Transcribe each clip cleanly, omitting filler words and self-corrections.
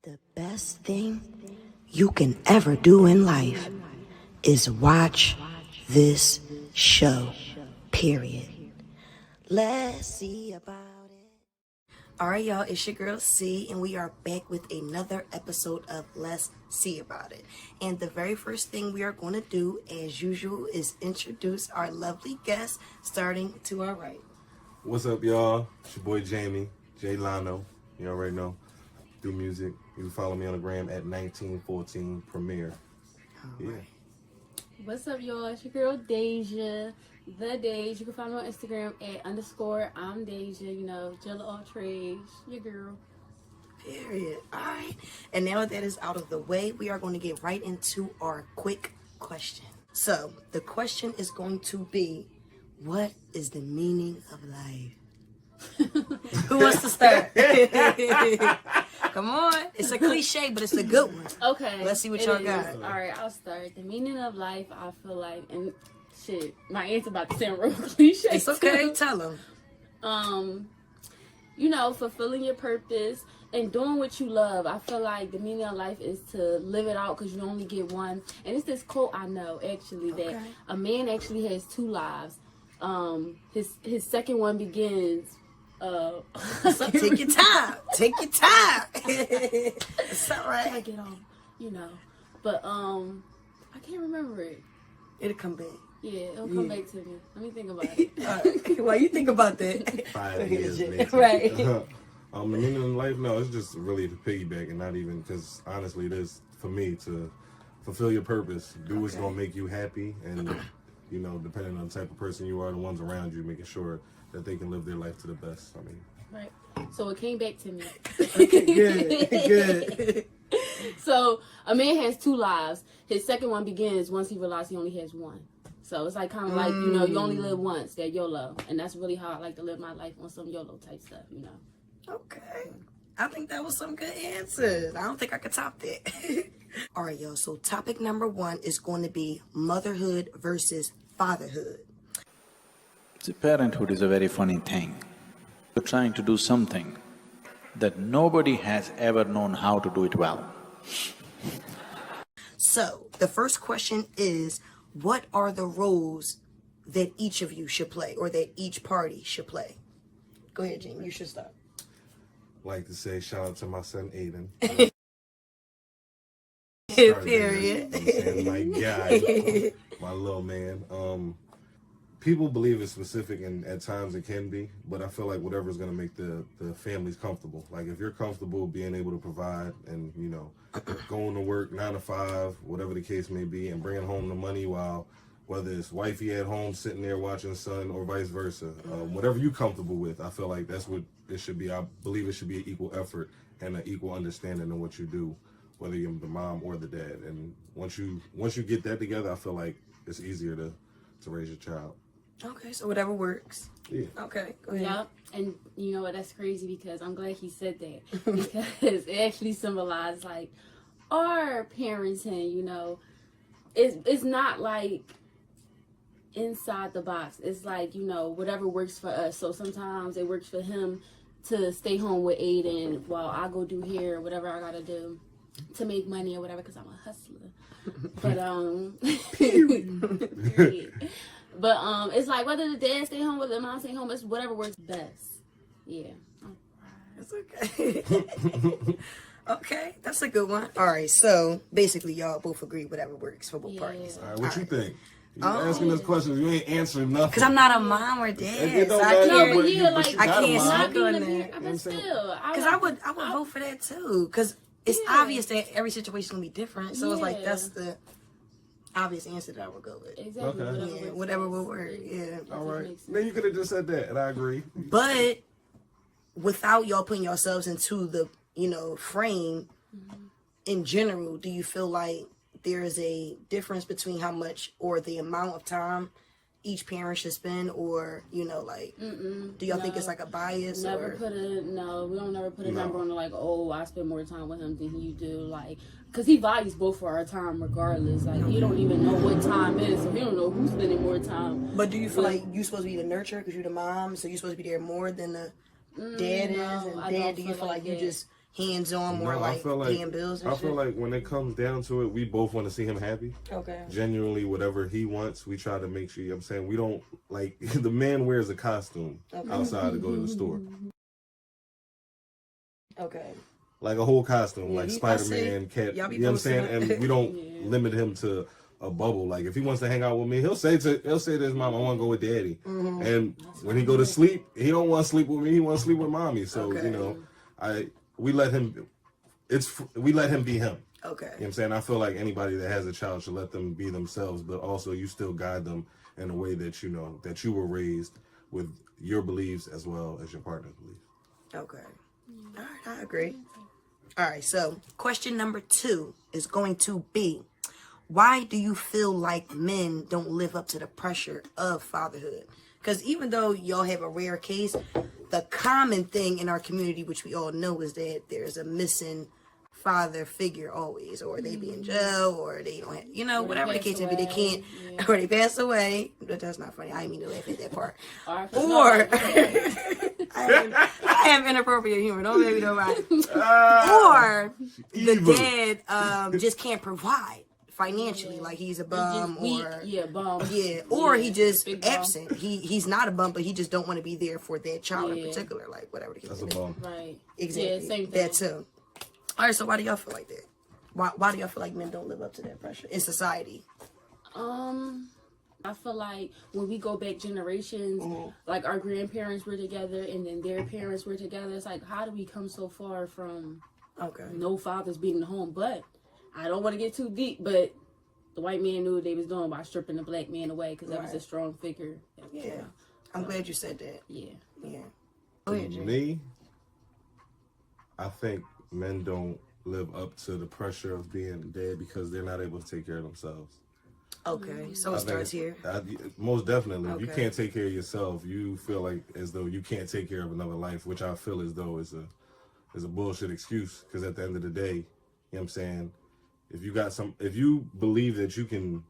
The best thing you can ever do in life is watch this show, period. Let's see about it. All right, y'all, it's your girl C, and we are back with another episode of Let's See About It. And the very first thing we are going to do, as usual, is introduce our lovely guest, starting to our right. What's up, y'all? It's your boy Jamie, J Lano. You already know. Do music. You can follow me on the gram at 1914 Premiere. All right. What's up, y'all? It's your girl Deja, the Deja. You can follow me on Instagram at _ I'm Deja. You know, Jella all trades. Your girl. Period. All right. And now that is out of the way, we are going to get right into our quick question. So the question is going to be, what is the meaning of life? Who wants to start? Come on. It's a cliche, but it's a good one. Okay. Let's see what y'all got. All right, I'll start. The meaning of life, I feel like, and shit, my answer about to sound real cliche. It's okay. too. Tell them. You know, fulfilling your purpose and doing what you love. I feel like the meaning of life is to live it out because you only get one. And it's this quote I know, actually, that a man actually has two lives. His second one begins. Take your time. Take your time. It's all right. I get on, you know. But I can't remember it. It'll come back. Yeah, it'll come back to me. Let me think about it. While you think about that. 5 years later. Right. The meaning of life, no, it's just really to piggyback and not even, because honestly, it is for me to fulfill your purpose. Do what's going to make you happy, and, you know, depending on the type of person you are, the ones around you, making sure that they can live their life to the best. I mean, Right. So it came back to me. Good. So a man has two lives. His second one begins once he realizes he only has one. So it's like kind of like, you know, you only live once, that YOLO. And that's really how I like to live my life, on some YOLO type stuff, you know. Okay. I think that was some good answers. I don't think I could top that. All right, y'all. So topic number 1 is going to be motherhood versus fatherhood. See, parenthood is a very funny thing. You're trying to do something that nobody has ever known how to do it well. So the first question is, what are the roles that each of you should play, or that each party should play? Go ahead, Jamie. You should start. like to say shout out to my son Aiden. Period. And my guy, my little man. People believe it's specific, and at times it can be, but I feel like whatever's going to make the families comfortable. Like if you're comfortable being able to provide and, you know, going to work 9 to 5, whatever the case may be, and bringing home the money while, whether it's wifey at home sitting there watching the son or vice versa, whatever you're comfortable with, I feel like that's what it should be. I believe it should be an equal effort and an equal understanding of what you do, whether you're the mom or the dad. And once you get that together, I feel like it's easier to raise your child. Okay, so whatever works. Yeah. Okay, go ahead. Yep. And you know what, that's crazy, because I'm glad he said that, because it actually symbolized like our parenting, you know. It's not like inside the box. It's like, you know, whatever works for us. So sometimes it works for him to stay home with Aiden while I go do hair or whatever I gotta do to make money or whatever, because I'm a hustler. But But it's like whether the dad stay home or the mom stay home, it's whatever works best. Yeah. That's okay. Okay, that's a good one. All right, so basically y'all both agree whatever works for both parties. All right, what you think? You asking us questions, you ain't answering nothing. Because I'm not a mom or dad, It so don't I matter can't. what yeah, you- like, I can't not speak on being a that. parent, but still, Because I would vote for that too. Because it's obvious that every situation is gonna be different. So it's like that's the obvious answer that I would go with. Exactly. Okay. Whatever will work. Yeah. All right. Then you could have just said that, and I agree. But without y'all putting yourselves into the, you know, frame in general, do you feel like there is a difference between how much or the amount of time each parent should spend, or, you know, like, do y'all think it's like a bias? We don't never put a number on it, like, oh, I spend more time with him than you do, like, because he values both of our time regardless. Like, he don't even know what time is, so he don't know who's spending more time. But do you feel like you're supposed to be the nurturer because you're the mom, so you're supposed to be there more than the dad is? And dad, do you feel like you just hands-on, more No, like paying bills and I shit? feel like when it comes down to it, we both want to see him happy. Okay. Genuinely, whatever he wants, we try to make sure, you know what I'm saying? We don't, like, the man wears a costume outside to go to the store. Okay. Like a whole costume, Yeah, like I Spider-Man, see. Cat, Y'all be you know what I'm saying? posting And we don't limit him to a bubble. Like, if he wants to hang out with me, he'll say to his mom, I want to go with daddy. And when he go to sleep, he don't want to sleep with me, he want to sleep with mommy. So, you know, we let him be him. Okay. You know what I'm saying? I feel like anybody that has a child should let them be themselves, but also you still guide them in a way that you know that you were raised with your beliefs as well as your partner's beliefs. Okay. All right, I agree. All right, so question number 2 is going to be, why do you feel like men don't live up to the pressure of fatherhood? Because even though y'all have a rare case, the common thing in our community, which we all know, is that there's a missing father figure always, or they be in jail, or they don't have, you know, whatever the case may be, they can't, or they pass away. But that's not funny. I didn't mean to laugh at that part. Or I have inappropriate humor. Don't make me know right. Or the dad just can't provide financially, like he's a bum, or he just absent. He's not a bum, but he just don't want to be there for that child in particular, like whatever the case. That's a bum. Right. Exactly. Yeah, same thing. That too. All right, so why do y'all feel like that? Why do y'all feel like men don't live up to that pressure in society? I feel like when we go back generations, like our grandparents were together and then their parents were together, it's like, how do we come so far from no fathers being in the home? But I don't want to get too deep, but the white man knew what they was doing by stripping the black man away, because that was a strong figure. Yeah. I'm glad you said that. Yeah. Yeah. To me, I think men don't live up to the pressure of being dead because they're not able to take care of themselves. Okay, so it starts here. Most definitely. If you can't take care of yourself, you feel like as though you can't take care of another life, which I feel as though is a bullshit excuse. Because at the end of the day, you know what I'm saying, if you believe that you can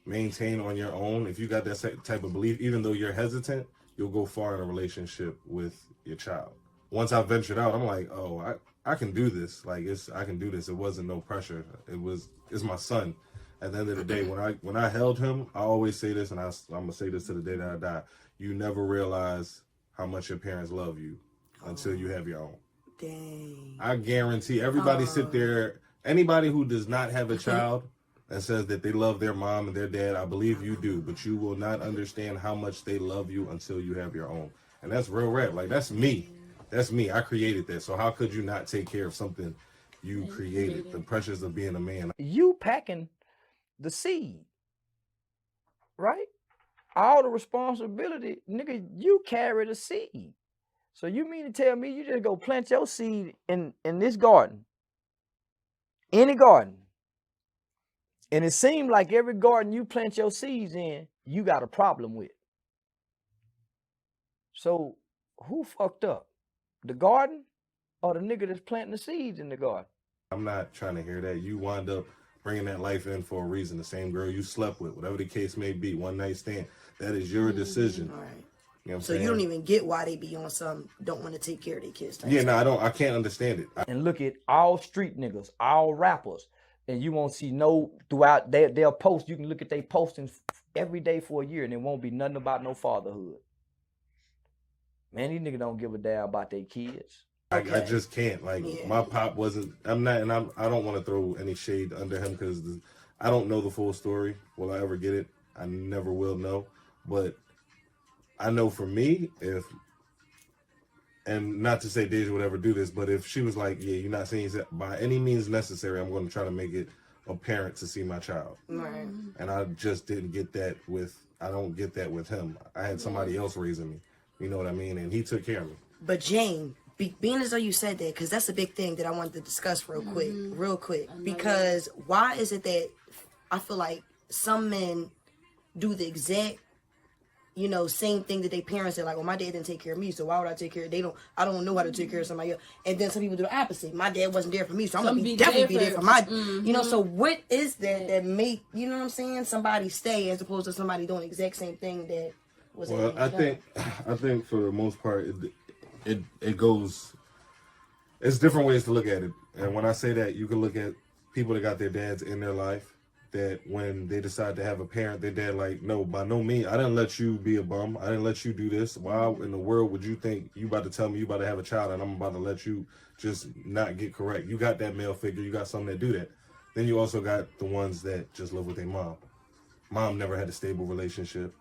maintain on your own, if you got that type of belief, even though you're hesitant, you'll go far in a relationship with your child. Once I ventured out, I'm like, oh, I can do this. Like I can do this. It wasn't no pressure. It's my son. At the end of the day, when I held him, I always say this, and I'm gonna say this to the day that I die. You never realize how much your parents love you until you have your own. Dang. I guarantee everybody sit there. Anybody who does not have a child and says that they love their mom and their dad, I believe you do, but you will not understand how much they love you until you have your own. And that's real rap. Like that's me. That's me. I created that. So how could you not take care of something you created? The pressures of being a man. You packing the seed, right? All the responsibility, nigga, you carry the seed. So you mean to tell me you just go plant your seed in this garden, any garden, and it seemed like every garden you plant your seeds in, you got a problem with. So who fucked up? The garden or the nigga that's planting the seeds in the garden? I'm not trying to hear that. You wind up bringing that life in for a reason. The same girl you slept with, whatever the case may be, one night stand. That is your decision. All right. You know what I'm So saying? you don't even get why they be on some don't want to take care of their kids. Yeah, no, I can't understand it. And look at all street niggas, all rappers, and you won't see no throughout their post. You can look at their postings every day for a year, and it won't be nothing about no fatherhood. Man, these niggas don't give a damn about their kids. I just can't. Like my pop wasn't. I'm not, and I don't want to throw any shade under him because I don't know the full story. Will I ever get it? I never will know. But I know for me, and not to say Deja would ever do this, but if she was like, yeah, you're not saying by any means necessary, I'm going to try to make it apparent to see my child. Right. And I just didn't get that I don't get that with him. I had somebody else raising me. You know what I mean? And he took care of me. But Jane, being as though you said that, because that's a big thing that I wanted to discuss real quick. Because why is it that I feel like some men do the exact, same thing that their parents did? Like, well, my dad didn't take care of me, so why would I take care of? I don't know how to take care of somebody else. And then some people do the opposite. My dad wasn't there for me, so I'm gonna definitely be there for my. So what is that make what I'm saying? Somebody stay as opposed to somebody doing the exact same thing that was. Well, I think for the most part, it goes It's different ways to look at it. And when I say that, you can look at people that got their dads in their life, that when they decide to have a parent, their dad like, no, by no means, I didn't let you be a bum. I didn't let you do this. Why in the world would you think you about to tell me you about to have a child and I'm about to let you just not get correct? You got that male figure. You got some that do that. Then you also got the ones that just live with their mom. Mom never had a stable relationship.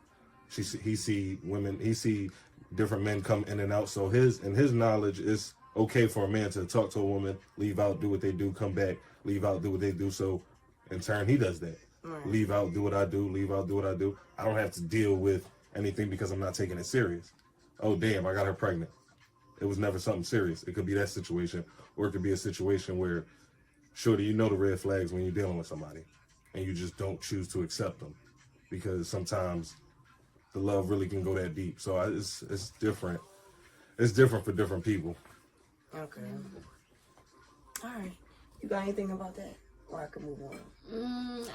He see women, he see different men come in and out. So his knowledge is okay for a man to talk to a woman, leave out, do what they do, come back, leave out, do what they do. So in turn, he does that. Right. Leave out, do what I do, leave out, do what I do. I don't have to deal with anything because I'm not taking it serious. Oh, damn, I got her pregnant. It was never something serious. It could be that situation, or it could be a situation where, shorty, you know the red flags when you're dealing with somebody, and you just don't choose to accept them because sometimes the love really can go that deep. So it's different. It's different for different people. Okay. All right. You got anything about that? Or I can move on.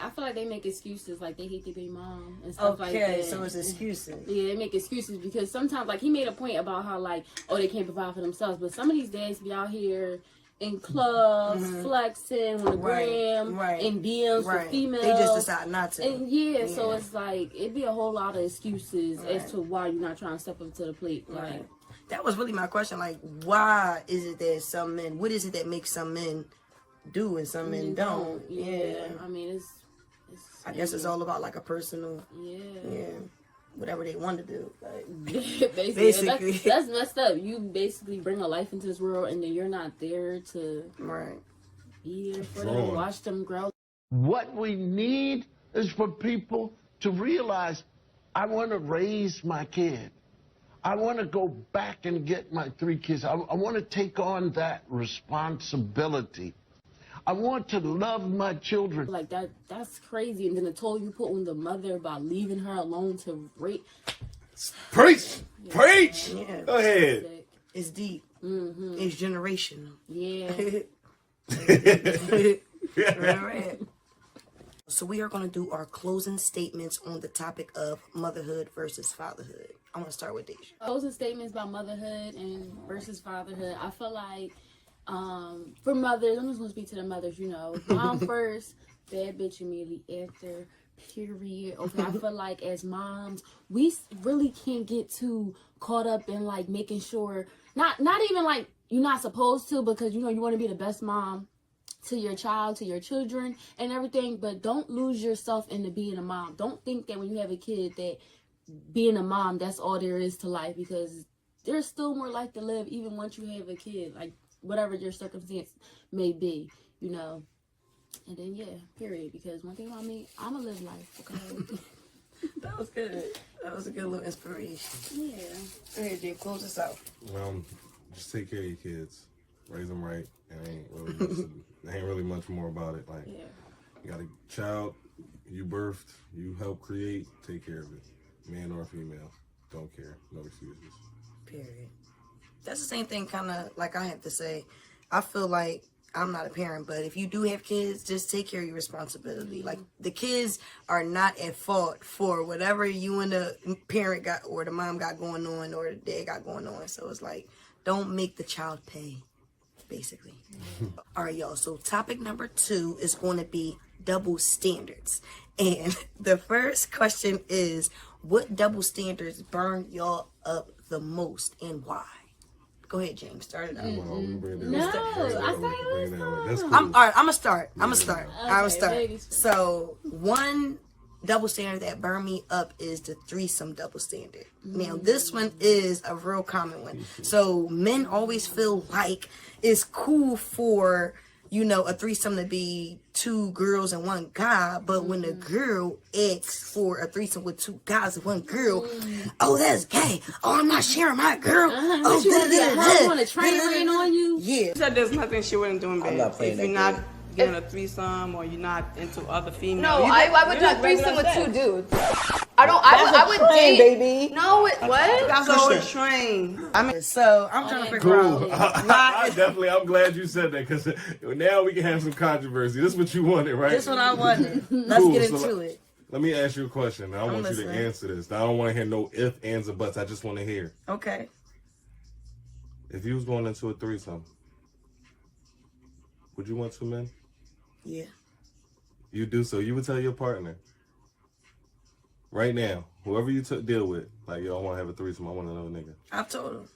I feel like they make excuses, like they hate their baby mom and stuff like that. Okay, so it's excuses. Yeah, they make excuses because sometimes, like, he made a point about how, like, oh, they can't provide for themselves, but some of these dads be out here in clubs, flexing on the gram, in DMs with females. They just decide not to. And so it's like, it'd be a whole lot of excuses as to why you're not trying to step up to the plate. Like, that was really my question. Like, why is it that some men, what is it that makes some men do and some men don't? Yeah. I mean, it's I guess it's all about like a personal, whatever they want to do. Like, basically. That's messed up. You basically bring a life into this world and then you're not there to be there for them, watch them grow. What we need is for people to realize, I want to raise my kid. I want to go back and get my 3 kids. I want to take on that responsibility. I want to love my children. Like, that's crazy. And then the toll you put on the mother by leaving her alone to rape. Preach! Preach! Yeah. Go ahead. It's deep. It's generational. Yeah. Right. So we are going to do our closing statements on the topic of motherhood versus fatherhood. I'm going to start with Deja. Closing statements about motherhood and versus fatherhood. I feel like for mothers, I'm just going to speak to the mothers, you know. Mom first, bad bitch immediately after, period. Okay, I feel like as moms, we really can't get too caught up in like making sure, not even like you're not supposed to, because you know you want to be the best mom to your child, to your children and everything, but don't lose yourself into being a mom. Don't think that when you have a kid that being a mom, that's all there is to life, because there's still more life to live even once you have a kid, like whatever your circumstance may be, you know. And then period, because one thing about me, I'ma live life, okay? That was good. That was a good little inspiration. Yeah. Go ahead, Jay, close us out. Just take care of your kids, raise them right, and ain't really much more about it. Like, you got a child, you birthed, you helped create, take care of it, man or female, don't care, no excuses. Period. That's the same thing, kind of like I have to say. I feel like I'm not a parent, but if you do have kids, just take care of your responsibility. Like, the kids are not at fault for whatever you and the parent got, or the mom got going on, or the dad got going on. So it's like, don't make the child pay, basically. All right, y'all. So topic number 2 is going to be double standards. And the first question is, what double standards burn y'all up the most and why? Go ahead, James. Start it out. No, That's cool. All right, I'm gonna start. Okay, So one double standard that burned me up is the threesome double standard. Now, this one is a real common one. So men always feel like it's cool for, you know, a threesome to be 2 girls and 1 guy, but when a girl asks for a threesome with 2 guys and 1 girl, oh, that's gay. Oh, I'm not sharing my girl. Oh, I want to train on you. Yeah. She said there's nothing she wouldn't do in bed. If you're not getting a threesome or you're not into other females. No, I would do a threesome with 2 dudes. I would date, baby. No, what? That's how it's trained. I mean, So I'm trying to figure Cool. out. I'm glad you said that, because now we can have some controversy. This is what you wanted, right? This is what I wanted. Let's Cool. get So into it. Let me ask you a question. I want you listening. to answer this. I don't want to hear no ifs, ands, or buts. I just want to hear. Okay. If you was going into a threesome Would you want 2 men? Yeah. You do, so you would tell your partner right now, whoever you deal with, like, yo, I want to have a threesome. I want another nigga. I've told him.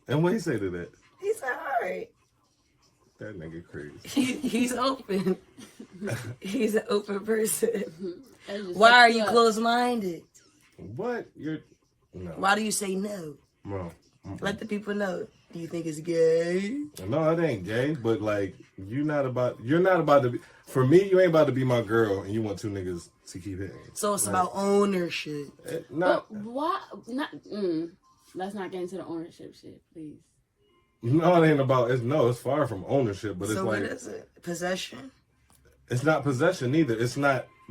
And what he say to that? He said, all right. That nigga crazy. He's open. He's an open person. Why are you closed-minded? What? You're no. Why do you say no? No. Let the people know. Do you think it's gay? No, it ain't gay, but like you're not about to be, for me, you ain't about to be my girl and you want 2 niggas to keep hitting. So it's about ownership. Not, but why not let's not get into the ownership shit, please. no, it ain't about it's far from ownership, but it's So like what is it? Possession? it's not possession either.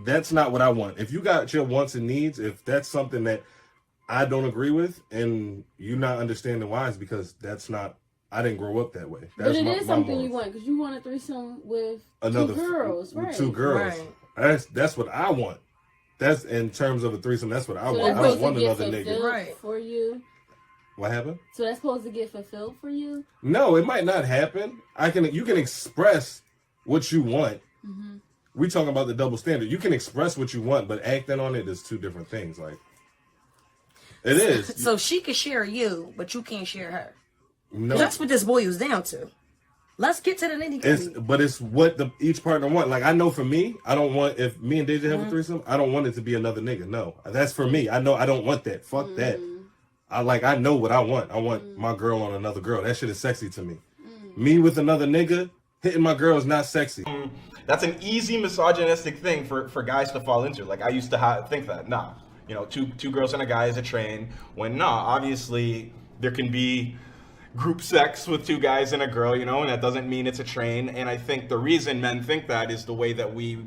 That's not what I want. If you got your wants and needs, if that's something that I don't agree with, and you not understanding why, is because that's not. I didn't grow up that way. That's but it is something morals. you want because you want a threesome with Another 2 girls, with right? 2 girls. Right. That's what I want. That's in terms of a threesome. That's what I So want. I don't want another nigga. Right. For you. What happened? So that's supposed to get fulfilled for you? No, it might not happen. You can express what you want. Mm-hmm. We talking about the double standard. You can express what you want, but acting on it is 2 different things. Like it is. So she can share you, but you can't share her. No, That's what this boils down to. Let's get to the nitty-gritty. but it's what each partner want. Like I know for me, I don't want, if me and Deja have a threesome, I don't want it to be another nigga. No, that's for me. I know I don't want that. Fuck that. I know what I want. I want my girl on another girl. That shit is sexy to me. Me with another nigga hitting my girl is not sexy. That's an easy misogynistic thing for guys to fall into. Like I used to think that. Nah, you know, two girls and a guy is a train. When nah, obviously there can be group sex with 2 guys and a girl, you know, and that doesn't mean it's a train. And I think the reason men think that is the way that we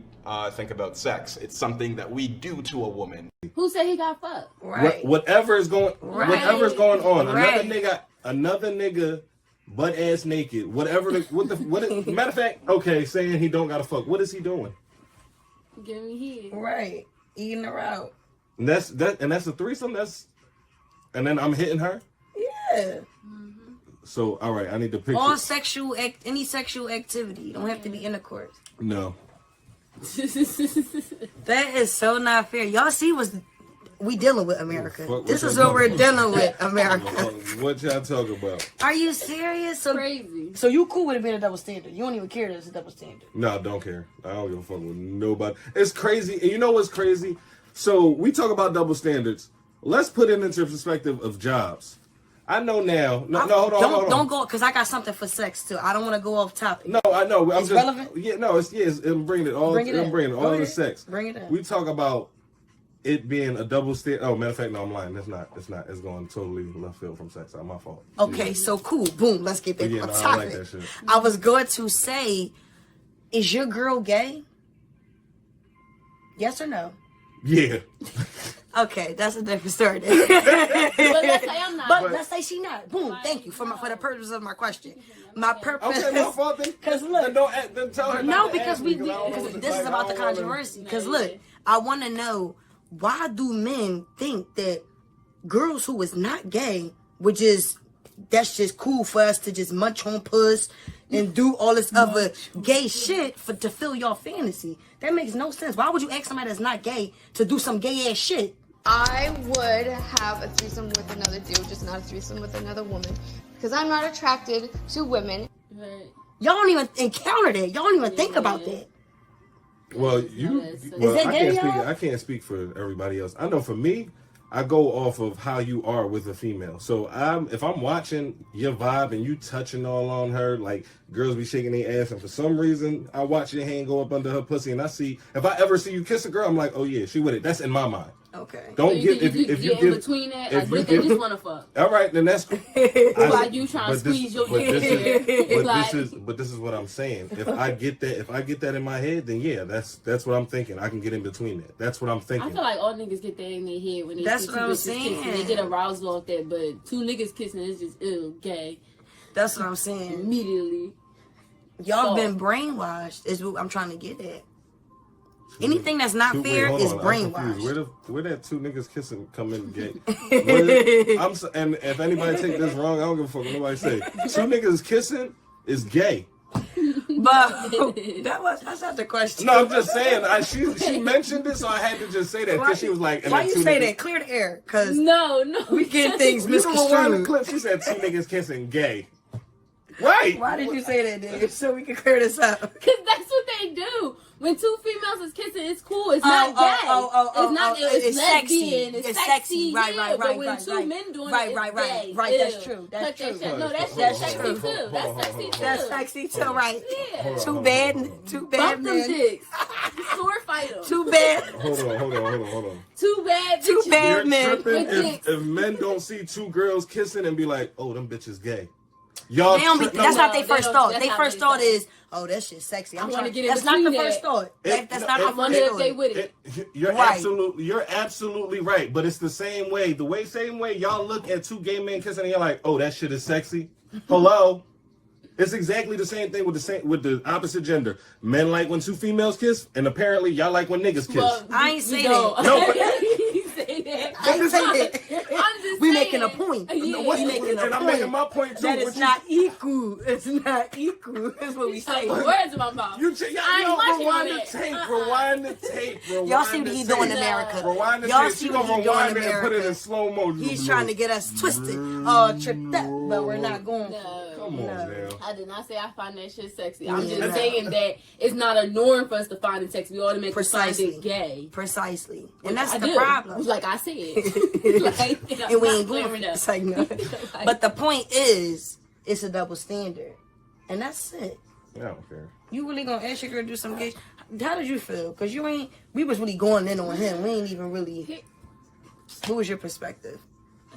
think about sex. It's something that we do to a woman. Who said he got fucked? Right. Whatever is going on, Right. another nigga, butt ass naked, whatever. Matter of fact, okay, saying he don't gotta fuck. What is he doing? Give me head. Right. Eating her out. And that's a threesome. And then I'm hitting her. Yeah. So all right, I need to pick All sexual any sexual activity. You don't have to be intercourse. No. That is so not fair. Y'all see we dealing with America. Fuck This what is y'all what we're talking dealing with, America. What y'all talk about? Are you serious? Crazy. So you cool with it being a double standard? You don't even care that it's a double standard. No, don't care. I don't give a fuck with nobody. It's crazy. And you know what's crazy? So we talk about double standards. Let's put it into perspective of jobs. I know now. No, hold on. Don't go, because I got something for sex too. I don't want to go off topic. No, I know. It's relevant? Yeah, no, I'm bringing it all. I'm bringing all of the sex. Bring it in. We talk about it being a double standard. Oh, matter of fact, no, I'm lying. It's not. It's going totally left field from sex. That's my fault. Okay, so cool. Boom. Let's get back Yeah, on no, topic. I like that shit. I was going to say, is your girl gay? Yes or no? Yeah. Okay, that's a different story. But let's say I'm not. But let's say she not. Boom. Thank you for the purpose of my question. My purpose. Okay, my fault then. Because look, Then tell her. no, not to because ask we me, 'cause I don't because wanna- this is like, about I the don't wanna- controversy. Because look, I want to know, why do men think that girls who is not gay, that's just cool for us to just munch on puss and do all this other gay shit to fill your fantasy? That makes no sense. Why would you ask somebody that's not gay to do some gay ass shit? I would have a threesome with another dude, just not a threesome with another woman. Because I'm not attracted to women. Right. Y'all don't even encounter that. Y'all don't even think about that. Well, that gay, y'all? I can't speak for everybody else. I know for me, I go off of how you are with a female. So if I'm watching your vibe and you touching all on her, like girls be shaking their ass, and for some reason I watch your hand go up under her pussy, and if I ever see you kiss a girl, I'm like, oh yeah, she with it. That's in my mind. Okay. Don't So get if you give in between that, like they just want to fuck. all right, then that's cool. Like you trying to squeeze your dick. But this is what I'm saying. If I get that in my head, then yeah, that's what I'm thinking. I can get in between that. That's what I'm thinking. I feel like all niggas get that in their head when they That's see what two I'm bitches saying. kissing. They get aroused off that, but 2 niggas kissing is just gay That's what I'm saying. immediately. Y'all been brainwashed is what I'm trying to get at. Anything that's not fair is brainwashed. Where that 2 niggas kissing come in gay? And if anybody take this wrong, I don't give a fuck what nobody say. 2 niggas kissing is gay. But that's not the question. No, I'm just saying. She mentioned it, so I had to just say that because she was like. Why you say that? Clear the air, because no, we get things misconstrued. You can rewind the clip. She said 2 niggas kissing gay. Right. Why did you say that, Dave? So we can clear this up. Because that's what they do. When 2 females is kissing, it's cool. It's not gay. It's not. It's lesbian. Sexy. It's sexy. Right. But when 2 men doing it, it's gay. Right. That's true. That's true. No, that's sexy too. That's sexy too. That's sexy too. Right. Yeah. Too bad Bump them men. dicks. Sword fight them. Too bad. Hold on. Too bad. Too bitches. bad men. If men don't see 2 girls kissing and be like, oh, them bitches gay. Y'all, that's not their first thought. Their first thought is, oh, that shit's sexy. I'm trying to get. That's not the first thought. That's not the first thought. They with it. You're absolutely right. But it's the same way. Same way y'all look at 2 gay men kissing and you're like, oh, that shit is sexy. Hello. It's exactly the same thing with the opposite gender. Men like when 2 females kiss, and apparently y'all like when niggas kiss. Well, I ain't say that. No, but I ain't say that. We making a point. Yeah. We making a point. I'm making my point too. That it's not equal. It's not equal. That's what we say. Words in my mouth. Rewind the tape. Y'all see what he's doing in America. Rewind the Y'all tape. see what he's doing in America. Put it in slow motion. He's trying to get us twisted, tripped up, but we're not going. Come on, now. I did not say I find that shit sexy. I'm just saying that it's not a norm for us to find it sexy. We automatically find it gay. Precisely. And that's the problem. Like I said. And we ain't going it's like, no. But the point is, it's a double standard. And that's it. I don't care. You really gonna ask your girl to do some gay? How did you feel? Because we was really going in on him. We ain't even really. What was your perspective?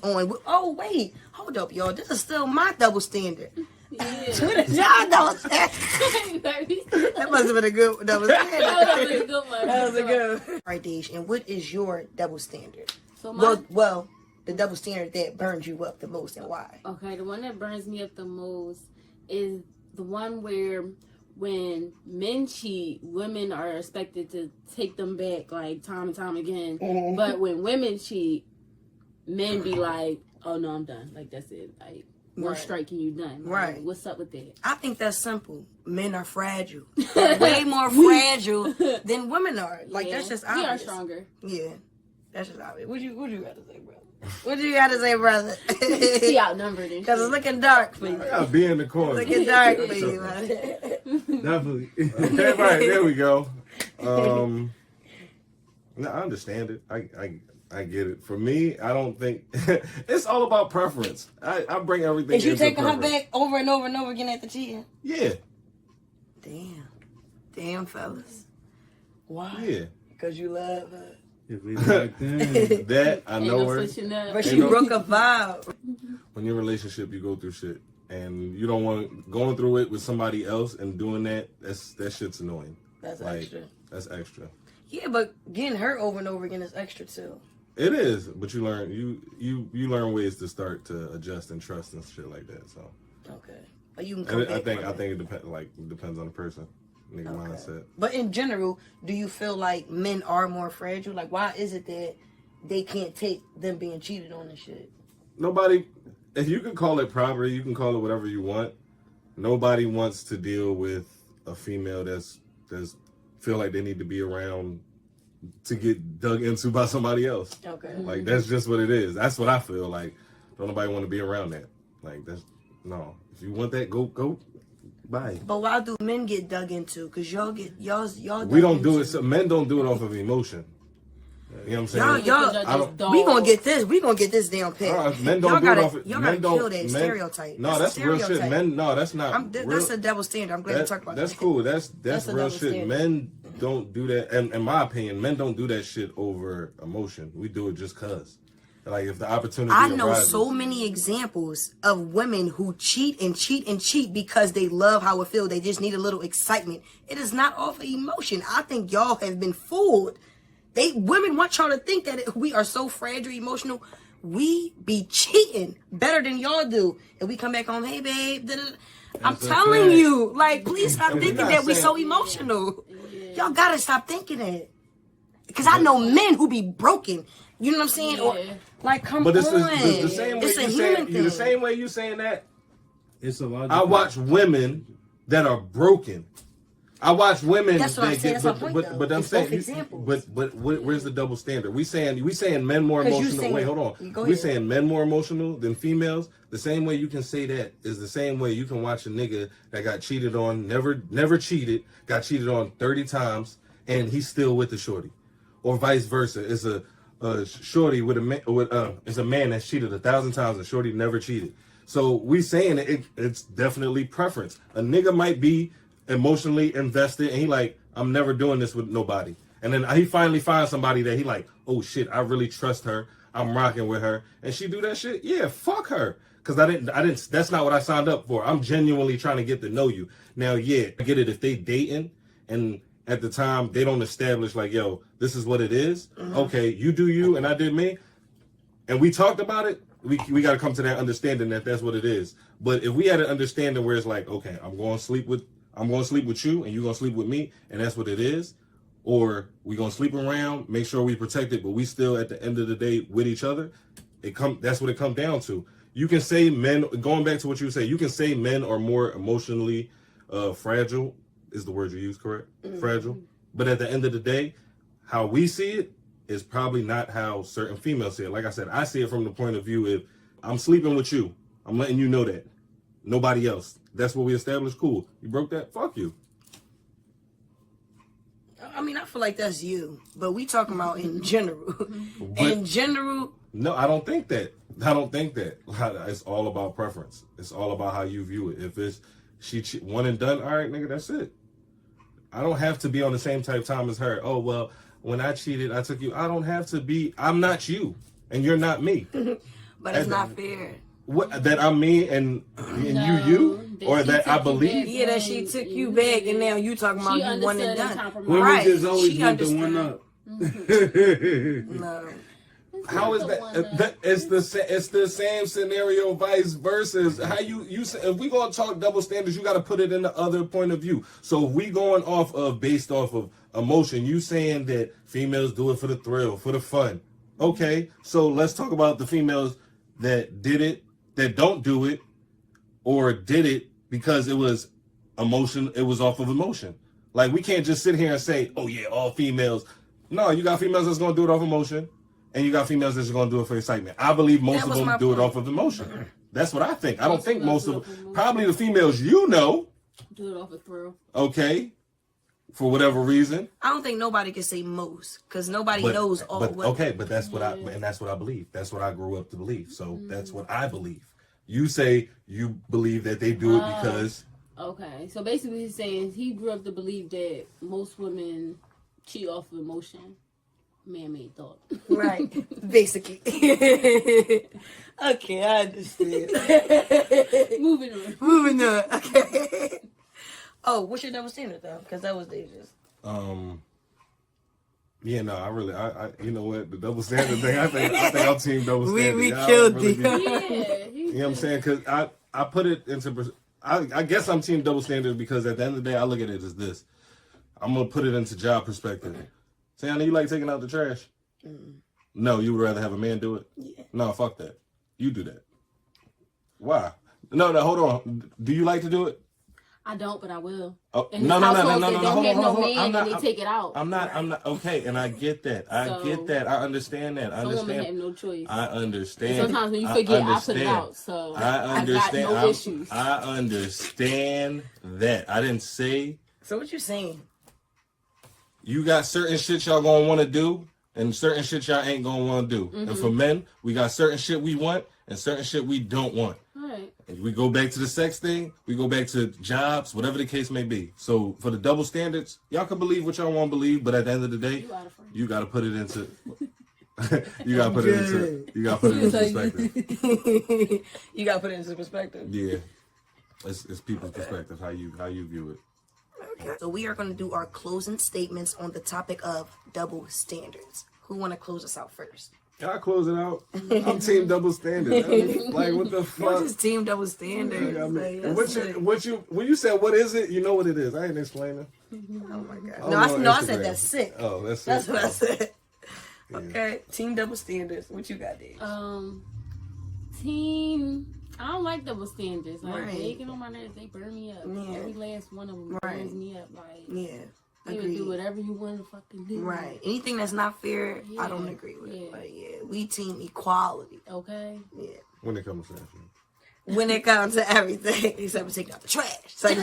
Oh wait, hold up, y'all. This is still my double standard. Yeah. Y'all double standard. That must have been a good double standard. That was a good one. All right, Dej, and what is your double standard? So well, the double standard that burns you up the most, and why? Okay, the one that burns me up the most is the one where when men cheat, women are expected to take them back like time and time again. Mm-hmm. But when women cheat, men be like, oh no, I'm done. Like, that's it. Like, we're striking you done. Like, right. What's up with that? I think that's simple. Men are fragile. Way more fragile than women are. Like, that's just obvious. We are stronger. Yeah. That's just obvious. What you got to say, brother? What you got to say, brother? He outnumbered it. Because it's looking dark for you. I gotta be in the corner. It's looking dark for you, man. Definitely. Right, there we go. No, I understand it. I get it. For me, I don't think it's all about preference. I bring everything. Is you taking her back over and over and over again at the cheating? Yeah. Damn, fellas. Why? Yeah. Because you love her. If we like that I know her. But she broke a vow. When your relationship, you go through shit, and you don't want going through it with somebody else and doing that. That shit's annoying. That's extra. That's extra. Yeah, but getting hurt over and over again is extra too. It is, but you learn you learn ways to start to adjust and trust and shit like that. So okay, but you can come back. I think it depends on the person, nigga mindset. But in general, do you feel like men are more fragile? Like, why is it that they can't take them being cheated on and shit? Nobody, if you can call it property, you can call it whatever you want. Nobody wants to deal with a female that's feel like they need to be around to get dug into by somebody else. Okay. Like, that's just what it is. That's what I feel like. Don't nobody want to be around that. Like, that's, no. If you want that, go. Bye. But why do men get dug into? Because y'all we don't do it. So men don't do it off of emotion. You know what I'm saying? Y'all, we gonna get this down pat. Men don't do it off of, y'all gotta kill that stereotype. No, that's real shit. Men, no, that's not. That's a double standard. I'm glad you talked about that. That's cool. That's real shit. Standard. Men don't do that. And in my opinion, men don't do that shit over emotion. We do it just cause. Like, if the opportunity arises. So many examples of women who cheat and cheat and cheat because they love how it feels. They just need a little excitement. It is not off of emotion. I think y'all have been fooled. Women want y'all to think that we are so fragile, emotional. We be cheating better than y'all do. And we come back home, hey, babe. I'm telling you, like, please stop thinking that we so emotional. Y'all gotta stop thinking that. Because I know men who be broken. You know what I'm saying? Yeah. Or, like, come on. But it's a human thing. The same way you saying that. It's a lot. I watch women that are broken. I watch women. That's what I'm saying. That's my point, though. But I'm It's saying, both examples. but where's the double standard? We saying men more 'Cause you emotional. saying- Wait, hold on. go We ahead. saying men more emotional than females. The same way you can say that is the same way you can watch a nigga that got cheated on, never cheated, got cheated on 30 times, and he's still with the shorty, or vice versa. It's a shorty with a man is a man that's cheated 1,000 times and shorty never cheated. So we saying it's definitely preference. A nigga might be emotionally invested and he like, I'm never doing this with nobody. And then he finally finds somebody that he like, oh shit, I really trust her. I'm rocking with her. And she do that shit? Yeah, fuck her. Cause I didn't, that's not what I signed up for. I'm genuinely trying to get to know you. Now, yeah, I get it if they dating and at the time they don't establish like, yo, this is what it is. Okay, you do you and I did me. And we talked about it. We got to come to that understanding that that's what it is. But if we had an understanding where it's like, okay, I'm going to sleep with you and you're going to sleep with me and that's what it is. Or we going to sleep around, make sure we protect it, but we still at the end of the day with each other. That's what it comes down to. You can say men, going back to what you say, you can say men are more emotionally fragile, is the word you use, correct? Fragile. But at the end of the day, how we see it is probably not how certain females see it. Like I said, I see it from the point of view if I'm sleeping with you, I'm letting you know that. Nobody else. That's what we established. Cool. You broke that? Fuck you. I mean, I feel like that's you, but we talking about in general. In general. No, I don't think that. It's all about preference. It's all about how you view it. If it's one and done, all right, nigga, that's it. I don't have to be on the same type of time as her. Oh, well, when I cheated, I took you. I don't have to be. I'm not you, and you're not me. But it's not fair. What, that I'm me and you, or that I believe. Yeah, that she took you back, and now you talking about you one and done. Women just always want the one up. No. How is that? It's the same scenario, vice versa. How you if we gonna talk double standards, you got to put it in the other point of view. So if we going based off of emotion, you saying that females do it for the thrill, for the fun. Okay, so let's talk about the females that did it, that don't do it, or did it because it was emotion. It was off of emotion. Like we can't just sit here and say, oh yeah, all females. No, you got females that's gonna do it off emotion. And you got females that's going to do it for excitement. I believe most of them do it off of emotion. That's what I think. I don't think most of them. Probably the females do it off of thrill. Okay. For whatever reason. I don't think nobody can say most because nobody knows all. Okay, but that's what I believe. That's what I grew up to believe. So that's what I believe. You say you believe that they do it because. Okay, so basically he's saying he grew up to believe that most women cheat off of emotion. Man-made thought. Right. Basically. Okay, I understand. Moving on. Okay. Oh, what's your double standard though? Because that was dangerous. Yeah, no, I you know what, the double standard thing, I think I'm team double standard. We killed really you. You know what I'm saying? Because I put it into, I guess I'm team double standard because at the end of the day, I look at it as this. I'm going to put it into job perspective. Sayana, you like taking out the trash? No, you would rather have a man do it? Yeah. No, fuck that. You do that. Why? No, hold on. Do you like to do it? I don't, but I will. Oh, and no. They don't Hold have no on. man and they take it out. I'm not. Okay, and I get that. I get that. I understand that. I understand. Some women have no choice. I understand. And sometimes when you forget, I put it out. So I understand. I got no issues. I understand that. I didn't say. So what you saying? You got certain shit y'all gonna want to do, and certain shit y'all ain't gonna want to do. Mm-hmm. And for men, we got certain shit we want, and certain shit we don't want. Right. And we go back to the sex thing. We go back to jobs, whatever the case may be. So for the double standards, y'all can believe what y'all want to believe, but at the end of the day, you got to put it into. You got to put it into perspective. You got to put it into perspective. Yeah, it's people's perspective how you view it. Okay. So we are going to do our closing statements on the topic of double standards. Who want to close us out first? I'll close it out. I'm team double standard. Like, what the fuck? What is team double standard? When you said what is it, you know what it is. I ain't explaining. Oh my god. No, I said that's sick. Oh, that's sick. That's what I said. Yeah. Okay. Team double standards. What you got, Dave? Team I don't like double standards. Like, Right. they get on my nerves, they burn me up. Yeah. Every last one of them burns me up. Like, Yeah. you would do whatever you want to fucking do. Right. Anything that's not fair, I don't agree with. But yeah, we team equality. Okay. Yeah. When it comes to that shit. When it comes to everything, except for taking out the trash. It's like,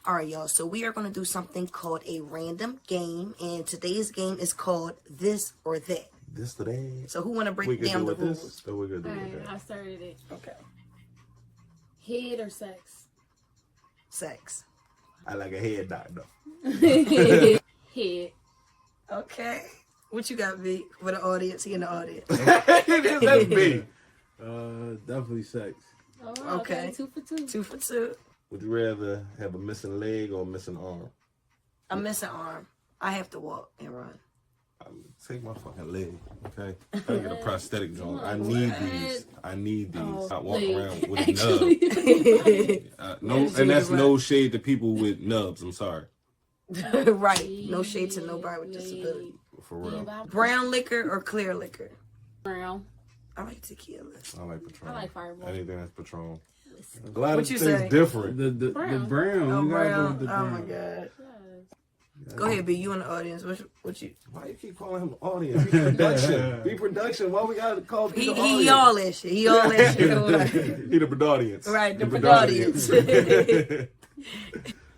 all right, y'all. So we are going to do something called a random game, and today's game is called This or That. This today. So who want to break down the rules? This, so we're gonna do Alright, that. I started it. Okay. Head or sex? Sex. I like a head doctor. Head. Okay. What you got, V? For the audience, he in the audience. That's me. Definitely sex. Oh, okay. 2 for 2. 2 for 2. Would you rather have a missing leg or a missing arm? A missing arm. I have to walk and run. Take my fucking leg, okay? I gotta get a prosthetic joint. I need these. I walk around with a nub. And that's no shade to people with nubs. I'm sorry. Right. No shade to nobody with disability. For real. Brown liquor or clear liquor? Brown. I like tequila. I like Patron. I like Fireball. Anything that's Patron. A lot of you things say? different. The brown. Oh, You gotta go brown. with the Oh brown. my god. Go ahead, B. You in the audience. What you? Why you keep calling him audience? Be production. Be production. Why we gotta call people audience? He all that shit. He all that shit. He the audience. Right, the audience.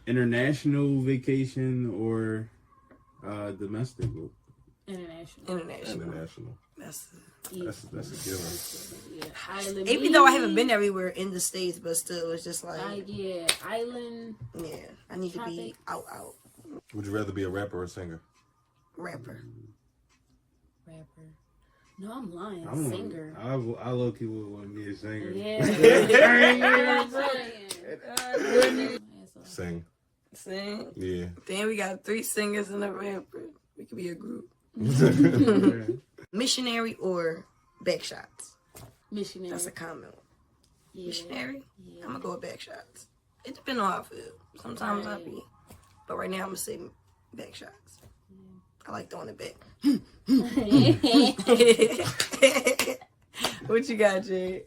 International vacation or domestic? International. That's a given. Yeah. Island. Even though I haven't been everywhere in the States, but still, it's just like yeah, island. Yeah, I need to be out. Would you rather be a rapper or a singer? Rapper. No, I'm lying. Singer. I low-key would want to be a singer. Yeah. Sing. Sing? Yeah. Then we got 3 singers and a rapper. We could be a group. Missionary or backshots? Missionary. That's a comment. Yeah. Missionary? Yeah. I'm going to go with backshots. It depends on how I feel. Sometimes I be. But right now I'm going to say backshots. I like throwing it back. What you got, Jay?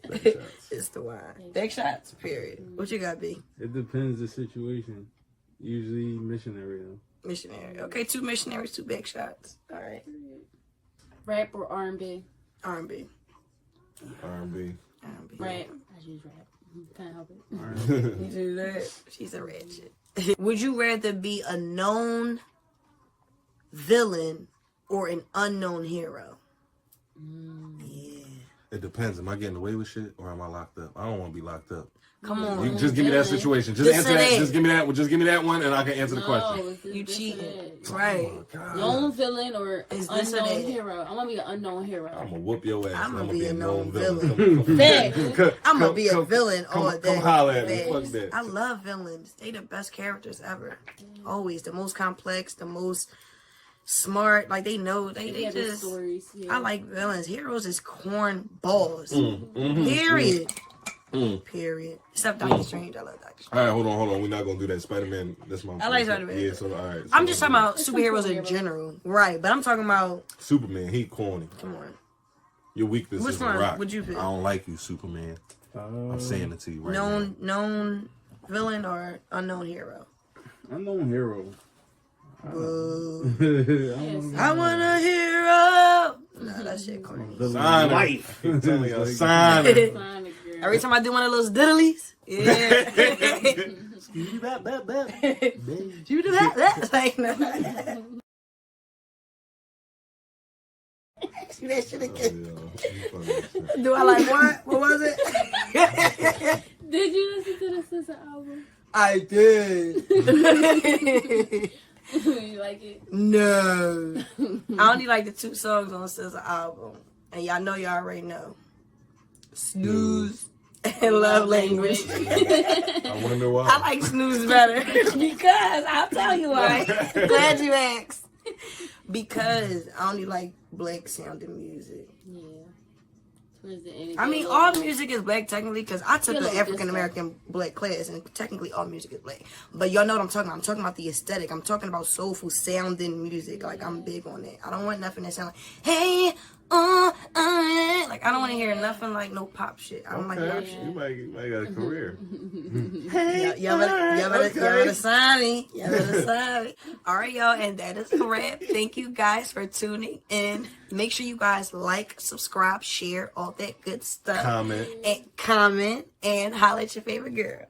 It's the wine. Backshots, period. What you got, B? It depends the situation. Usually missionary though. Missionary. Okay, 2 missionaries, 2 backshots. All right. Rap or R&B? R&B. R&B. Rap. I choose rap. Can't help it. You do that? She's a ratchet. Would you rather be a known villain or an unknown hero? Yeah. It depends. Am I getting away with shit or am I locked up? I don't want to be locked up. Come on. You just give me that situation. Just answer that. Just give me that. Just give me that one, and I can answer the question. You cheating, right? Oh, known villain or Is unknown hero? I want to be an unknown hero. I'm gonna whoop your ass. I'm I'm gonna gonna be be a a known known villain. I'm gonna be a villain all day. Come holler at me. Fuck that. I love villains. They the best characters ever. Always the most complex, the most smart. Like they know they just. Stories, yeah. I like villains. Heroes is corn balls. Period. Period. Except Doctor Strange. I love Doctor Strange. All right, hold on. We're not gonna do that. Spider-Man. That's my. I like Spider-Man. Yeah. So all right. I'm just talking about superheroes in general, right? But I'm talking about Superman. He corny. Come on. Your weakness Which is a one rock. would you pick? I don't like you, Superman. I'm saying it to you right now. known villain or unknown hero? Unknown hero. I want a hero. Nah, that shit corny. Sign life. I'm telling you, sign it. Every time I do one of those diddlies, yeah. You do that. Like, no. See that shit again. Do I like what? What was it? Did you listen to the Sister album? I did. You like it? No. I only like the 2 songs on SZA album. And y'all know y'all already know. Snooze and Love Language. I want to know why. I like Snooze better. Because, I'll tell you why. Glad you asked. Because I only like black sounding music. Yeah. I mean, all music is black technically because I took an African American black class and technically all music is black. But y'all know what I'm talking about. I'm talking about the aesthetic. I'm talking about soulful sounding music. Like, I'm big on that. I don't want nothing that sound like, hey, Like, I don't want to hear nothing like no pop shit. I don't like pop shit. You might got a career. Y'all better sign me. Y'all better sign me. All right, y'all, and that is a wrap. Thank you guys for tuning in. Make sure you guys like, subscribe, share, all that good stuff. Comment. And holler at your favorite girl.